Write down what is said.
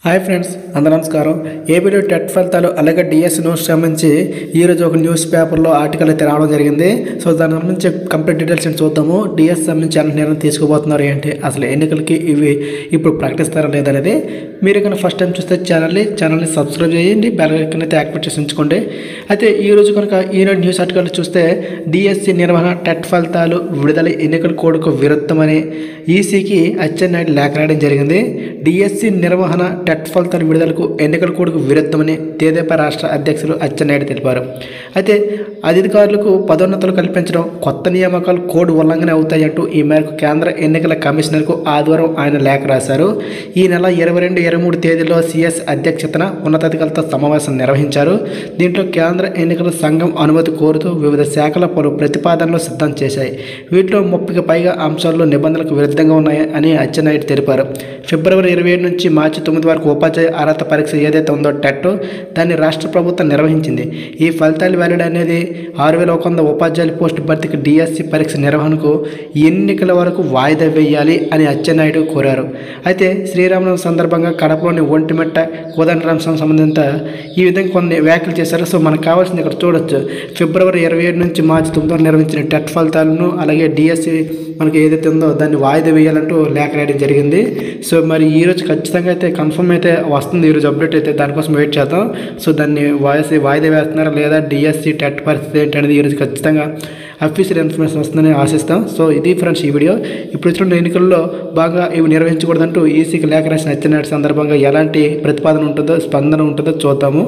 Hi friends, అందరూ నమస్కారం. ఏపీలో టెట్ ఫలితాలు అలాగే డిఎస్ నోట్స్ సంబంధించి ఈరోజు ఒక న్యూస్ పేపర్లో ఆర్టికల్ అయితే రావడం జరిగింది. సో దాని సంబంధించి కంప్లీట్ డీటెయిల్స్ చూద్దాము. డిఎస్ సంబంధించి ఎలాంటి నిర్ణయం తీసుకోబోతున్నారు ఏంటి, అసలు ఎన్నికలకి ఇవి ఇప్పుడు ప్రకటిస్తారా లేదనేది. మీరు కనుక ఫస్ట్ టైం చూస్తే ఛానల్ని సబ్స్క్రైబ్ చేయండి, బెల్ ఐకాన్ అయితే యాక్టివేట్ చేసి ఉంచుకోండి. అయితే ఈరోజు కనుక ఈనాడు న్యూస్ ఆర్టికల్ చూస్తే డిఎస్సి నిర్వహణ టెట్ ఫలితాలు విడుదల ఎన్నికల కోడ్కు విరుద్ధమని ఈసీకి అచ్చెన్నాయుడు లేఖ రాయడం జరిగింది. డిఎస్సి నిర్వహణ టెట్ ఫలితాల విడుదలకు ఎన్నికల కోడ్కు విరుద్ధమని తెదేపా రాష్ట్ర అధ్యక్షులు అచ్చెన్నాయుడు తెలిపారు. అయితే అధికారులకు పదోన్నతులు కల్పించడం, కొత్త నియామకాలు కోడ్ ఉల్లంఘన అవుతాయంటూ ఈ మేరకు కేంద్ర ఎన్నికల కమిషనర్కు ఆదివారం ఆయన లేఖ రాశారు. ఈ నెల 22, 23 తేదీల్లో సిఎస్ అధ్యక్షతన ఉన్నతాధికారులతో సమావేశం నిర్వహించారు. దీంట్లో కేంద్ర ఎన్నికల సంఘం అనుమతి కోరుతూ వివిధ శాఖల పలు ప్రతిపాదనలు సిద్ధం చేశాయి. వీటిలో 30కి పైగా అంశాల్లో నిబంధనలకు విరుద్ధంగా ఉన్నాయి అని అచ్చెన్నాయుడు తెలిపారు. ఫిబ్రవరి 27 నుంచి మార్చి 9 వరకు ఉపాధ్యాయ అర్హత పరీక్ష ఏదైతే ఉందో టెట్, దాన్ని రాష్ట్ర ప్రభుత్వం నిర్వహించింది. ఈ ఫలితాలు వెల్లడి అనేది 6100 ఉపాధ్యాయుల పోస్టు భర్తీకి డిఎస్సి పరీక్ష నిర్వహణకు ఎన్నికల వరకు వాయిదా వేయాలి అని అచ్చెన్నాయుడు కోరారు. అయితే శ్రీరామనవమి సందర్భంగా కడపలోని ఒంటిమిట్ట కోదండరాంస్వామి సంబంధిత ఈ విధంగా కొన్ని వ్యాఖ్యలు చేశారు. సో మనకు కావాల్సింది ఇక్కడ చూడొచ్చు. ఫిబ్రవరి 27 నుంచి మార్చి 9 వరకు నిర్వహించిన టెట్ ఫలితాలను అలాగే డిఎస్సి మనకి ఏదైతే ఉందో దాన్ని వాయిదా వేయాలంటూ లేఖ రాయడం జరిగింది. సో మరి ఈరోజు ఖచ్చితంగా అయితే కన్ఫర్మ్ అయితే వస్తుంది. ఈరోజు అప్డేట్ అయితే దానికోసం వెయిట్ చేద్దాం. సో దాన్ని వాయిదా వేస్తున్నారా లేదా, డిఎస్సి టెట్ పరిస్థితి ఏంటనేది ఈరోజు ఖచ్చితంగా అఫీషియల్ ఇన్ఫర్మేషన్ వస్తుందని ఆశిస్తాం. సో ఇది ఫ్రెండ్స్ ఈ వీడియో. ఇప్పుడు ఇచ్చిన ఎన్నికల్లో బాగా ఇవి నిర్వహించకూడదంటూ ఈసీకి లేఖ రాసిన అచ్చెన్నాయుడు సందర్భంగా ఎలాంటి ప్రతిపాదన ఉంటుందో, స్పందన ఉంటుందో చూద్దాము.